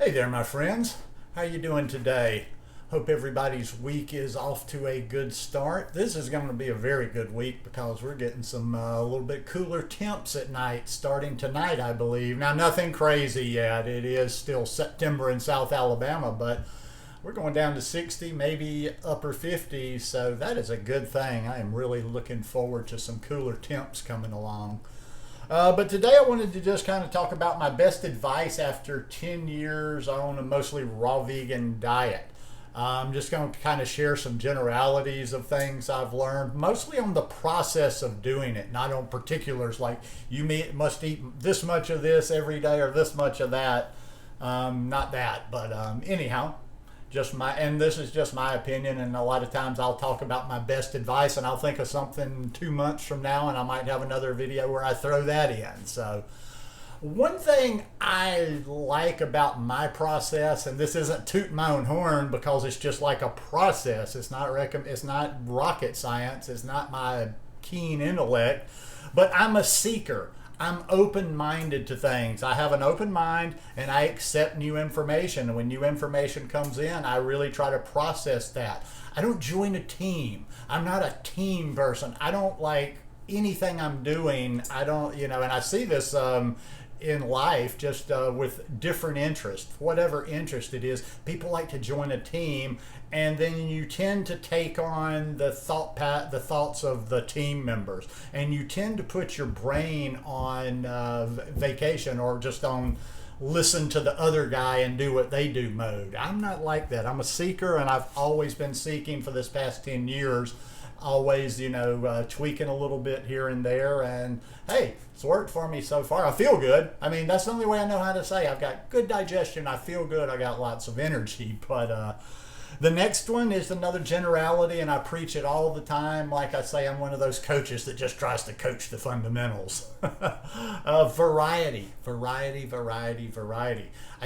Hey there, my friends. How you doing today? Hope everybody's week is off to a good start. This is going to be a very good week because we're getting some a little bit cooler temps at night starting tonight, I believe. Now, nothing crazy yet. It is still September in South Alabama, but we're going down to 60, maybe upper 50s, so that is a good thing. I am really looking forward to some cooler temps coming along. But today I wanted to just kind of talk about my best advice after 10 years on a mostly raw vegan diet. I'm just going to kind of share some generalities of things I've learned, mostly on the process of doing it, not on particulars like you must eat this much of this every day or this much of that. Not that, but anyhow. And this is just my opinion, and a lot of times I'll talk about my best advice and I'll think of something 2 months from now and I might have another video where I throw that in. So one thing I like about my process, and this isn't tooting my own horn because it's just like a process, it's not rocket science, it's not my keen intellect, but I'm a seeker. I'm open-minded to things. I have an open mind and I accept new information. And when new information comes in, I really try to process that. I don't join a team. I'm not a team person. I don't like anything I'm doing. I don't, and I see this in life just with different interests. Whatever interest it is, people like to join a team, and then you tend to take on the thoughts of the team members, and you tend to put your brain on vacation or just on listen to the other guy and do what they do mode. I'm not like that. I'm a seeker, and I've always been seeking for this past 10 years, always, tweaking a little bit here and there, and hey, it's worked for me so far. I feel good. I mean, that's the only way I know how to say. I've got good digestion. I feel good. I got lots of energy, but the next one is another generality, and I preach it all the time. Like I say, I'm one of those coaches that just tries to coach the fundamentals. Variety.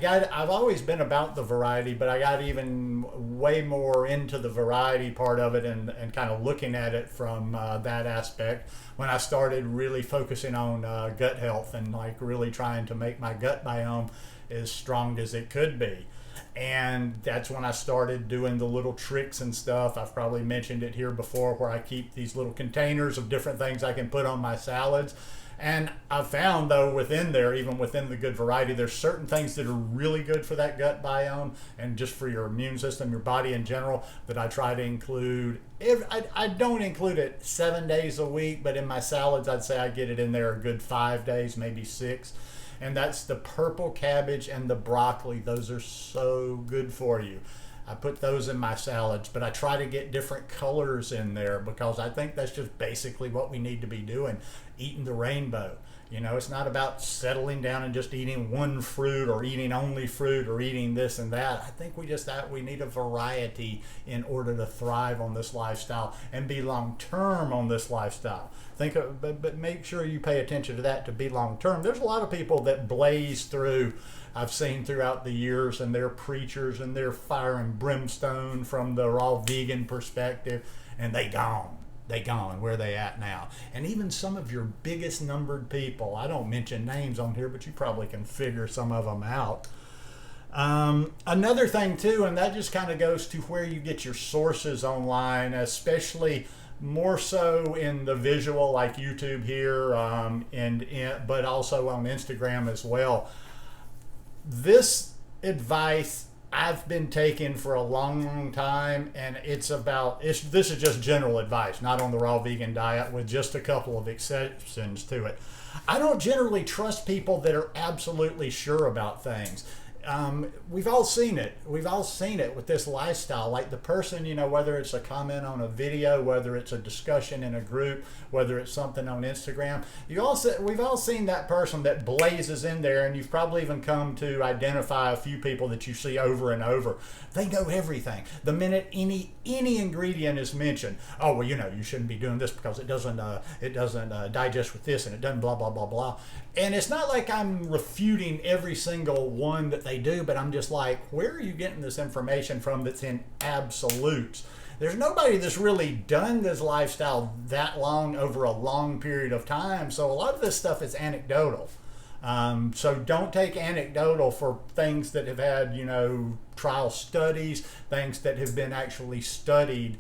I've always been about the variety, but I got even way more into the variety part of it and kind of looking at it from that aspect when I started really focusing on gut health and like really trying to make my gut biome as strong as it could be. And that's when I started doing the little tricks and stuff. I've probably mentioned it here before, where I keep these little containers of different things I can put on my salads. And I found, though, within there, even within the good variety, there's certain things that are really good for that gut biome and just for your immune system, your body in general, that I try to include. I don't include it 7 days a week, but in my salads, I'd say I get it in there a good 5 days, maybe 6. And that's the purple cabbage and the broccoli. Those are so good for you. I put those in my salads, but I try to get different colors in there because I think that's just basically what we need to be doing, eating the rainbow. It's not about settling down and just eating one fruit or eating only fruit or eating this and that. I think we need a variety in order to thrive on this lifestyle and be long-term on this lifestyle. But make sure you pay attention to that to be long-term. There's a lot of people that blaze through, I've seen throughout the years, and they're preachers and they're fire and brimstone from the raw vegan perspective, and they gone. Where they at now? And even some of your biggest numbered people, I don't mention names on here, but you probably can figure some of them out. Another thing too, and that just kind of goes to where you get your sources online, especially more so in the visual like YouTube here, but also on Instagram as well. This advice I've been taking for a long time, and this is just general advice, not on the raw vegan diet, with just a couple of exceptions to it. I don't generally trust people that are absolutely sure about things. We've all seen it. We've all seen it with this lifestyle. Like the person, whether it's a comment on a video, whether it's a discussion in a group, whether it's something on Instagram, we've all seen that person that blazes in there, and you've probably even come to identify a few people that you see over and over. They know everything. The minute any ingredient is mentioned, oh well, you shouldn't be doing this because it doesn't digest with this, and it doesn't blah blah blah blah. And it's not like I'm refuting every single one that they do, but I'm just like, where are you getting this information from that's in absolutes? There's nobody that's really done this lifestyle that long over a long period of time, so a lot of this stuff is anecdotal. So don't take anecdotal for things that have had, trial studies, things that have been actually studied,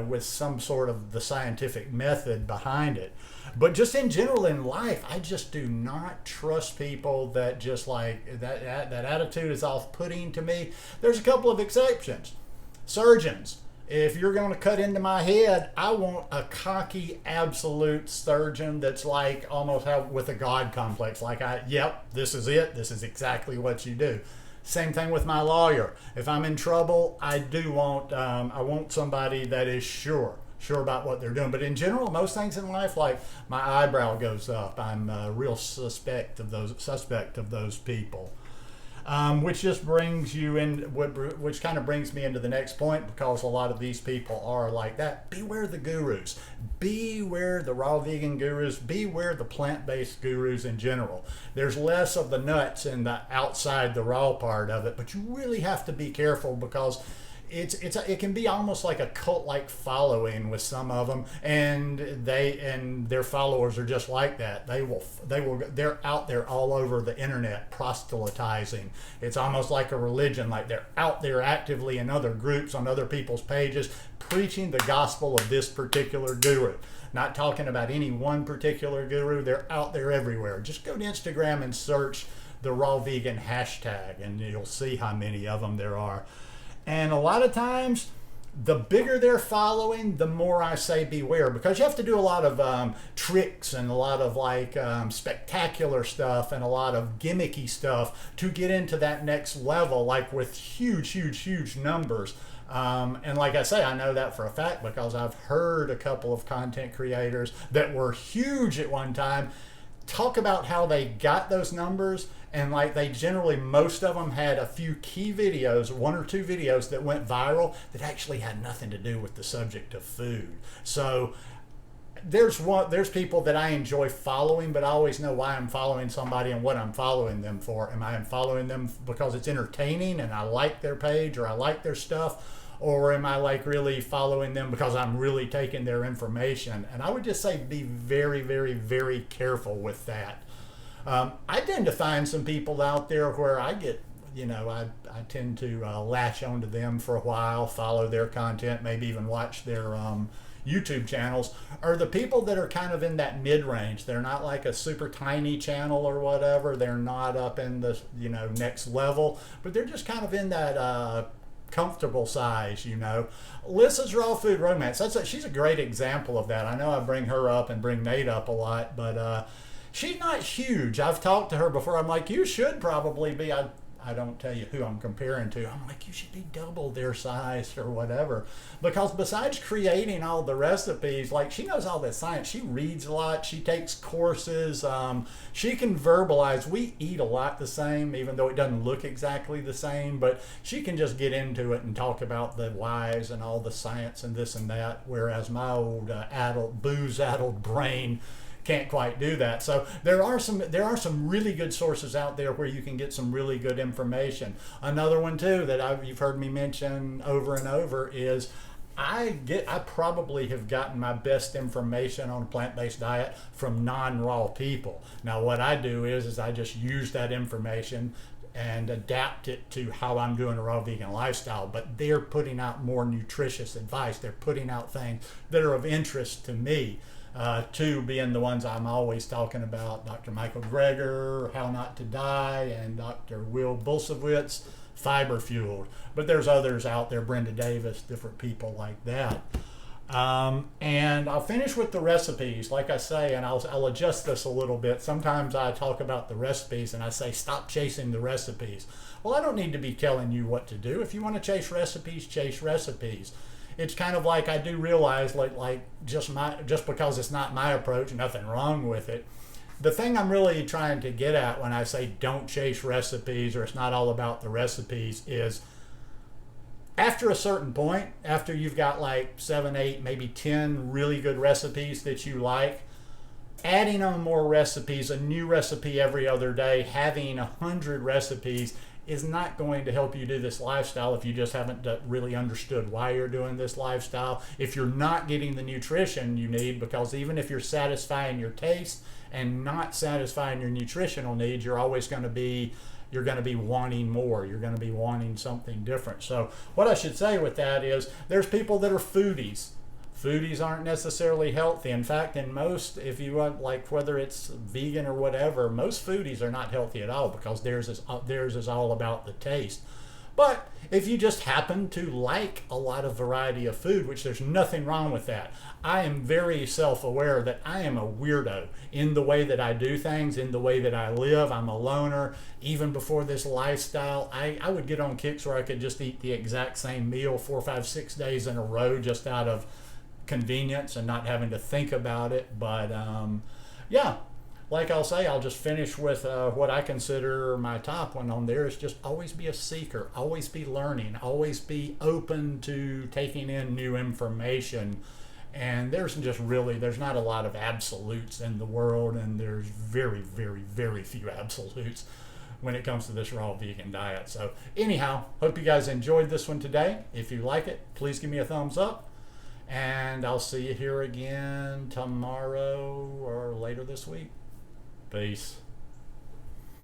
with some sort of the scientific method behind it. But just in general in life, I just do not trust people that just like that attitude is off-putting to me. There's a couple of exceptions. Surgeons. If you're going to cut into my head, I want a cocky, absolute surgeon that's like almost with a God complex. Like, yep, this is it. This is exactly what you do. Same thing with my lawyer. If I'm in trouble, I want somebody that is sure about what they're doing. But in general, most things in life, like my eyebrow goes up. I'm a real suspect of those people. Which just brings you in, which kind of brings me into the next point, because a lot of these people are like that. Beware the gurus. Beware the raw vegan gurus. Beware the plant-based gurus in general. There's less of the nuts in the outside, the raw part of it, but you really have to be careful, because it can be almost like a cult-like following with some of them, and their followers are just like that. They're out there all over the internet proselytizing. It's almost like a religion. Like they're out there actively in other groups on other people's pages preaching the gospel of this particular guru. Not talking about any one particular guru. They're out there everywhere. Just go to Instagram and search the raw vegan hashtag, and you'll see how many of them there are. And a lot of times, the bigger their following, the more I say beware, because you have to do a lot of tricks and a lot of spectacular stuff and a lot of gimmicky stuff to get into that next level, like with huge numbers. And like I say, I know that for a fact because I've heard a couple of content creators that were huge at one time talk about how they got those numbers, and like they generally, most of them had a few key videos, one or two videos that went viral that actually had nothing to do with the subject of food. So there's people that I enjoy following, but I always know why I'm following somebody and what I'm following them for. Am I following them because it's entertaining and I like their page or I like their stuff? Or am I like really following them because I'm really taking their information? And I would just say be very, very, very careful with that. I tend to find some people out there where I get, I tend to latch onto them for a while, follow their content, maybe even watch their YouTube channels, are the people that are kind of in that mid-range. They're not like a super tiny channel or whatever. They're not up in the, next level, but they're just kind of in that comfortable size. Lissa's Raw Food Romance, she's a great example of that. I know I bring her up and bring Nate up a lot, but she's not huge. I've talked to her before. I'm like, you should probably be, I don't tell you who I'm comparing to. I'm like, you should be double their size or whatever. Because besides creating all the recipes, like she knows all this science. She reads a lot. She takes courses. She can verbalize. We eat a lot the same, even though it doesn't look exactly the same. But she can just get into it and talk about the whys and all the science and this and that. Whereas my old booze-addled brain can't quite do that. So there are some really good sources out there where you can get some really good information. Another one too that you've heard me mention over and over is I probably have gotten my best information on a plant-based diet from non-raw people. Now what I do is I just use that information and adapt it to how I'm doing a raw vegan lifestyle, but they're putting out more nutritious advice. They're putting out things that are of interest to me. Two being the ones I'm always talking about, Dr. Michael Greger, How Not to Die, and Dr. Will Bulsiewicz, Fiber Fueled. But there's others out there, Brenda Davis, different people like that. And I'll finish with the recipes, like I say, and I'll adjust this a little bit. Sometimes I talk about the recipes and I say, stop chasing the recipes. Well, I don't need to be telling you what to do. If you want to chase recipes, chase recipes. It's kind of like I do realize, like just because it's not my approach, nothing wrong with it. The thing I'm really trying to get at when I say don't chase recipes or it's not all about the recipes is after a certain point, after you've got like 7, 8, maybe 10 really good recipes that you like, adding on more recipes, a new recipe every other day, having 100 recipes is not going to help you do this lifestyle if you just haven't really understood why you're doing this lifestyle. If you're not getting the nutrition you need, because even if you're satisfying your taste and not satisfying your nutritional needs, you're going to be wanting more. You're going to be wanting something different. So what I should say with that is there's people that are foodies. Foodies aren't necessarily healthy. In fact, in most, if you want, like whether it's vegan or whatever, most foodies are not healthy at all because theirs is all about the taste. But if you just happen to like a lot of variety of food, which there's nothing wrong with that. I am very self-aware that I am a weirdo in the way that I do things, in the way that I live. I'm a loner. Even before this lifestyle, I would get on kicks where I could just eat the exact same meal 4, 5, 6 days in a row just out of convenience and not having to think about it. But yeah, like I'll say, I'll just finish with what I consider my top one on there is just always be a seeker, always be learning, always be open to taking in new information. And there's not a lot of absolutes in the world, and there's very, very, very few absolutes when it comes to this raw vegan diet. So anyhow, hope you guys enjoyed this one today. If you like it, please give me a thumbs up. And I'll see you here again tomorrow or later this week. Peace.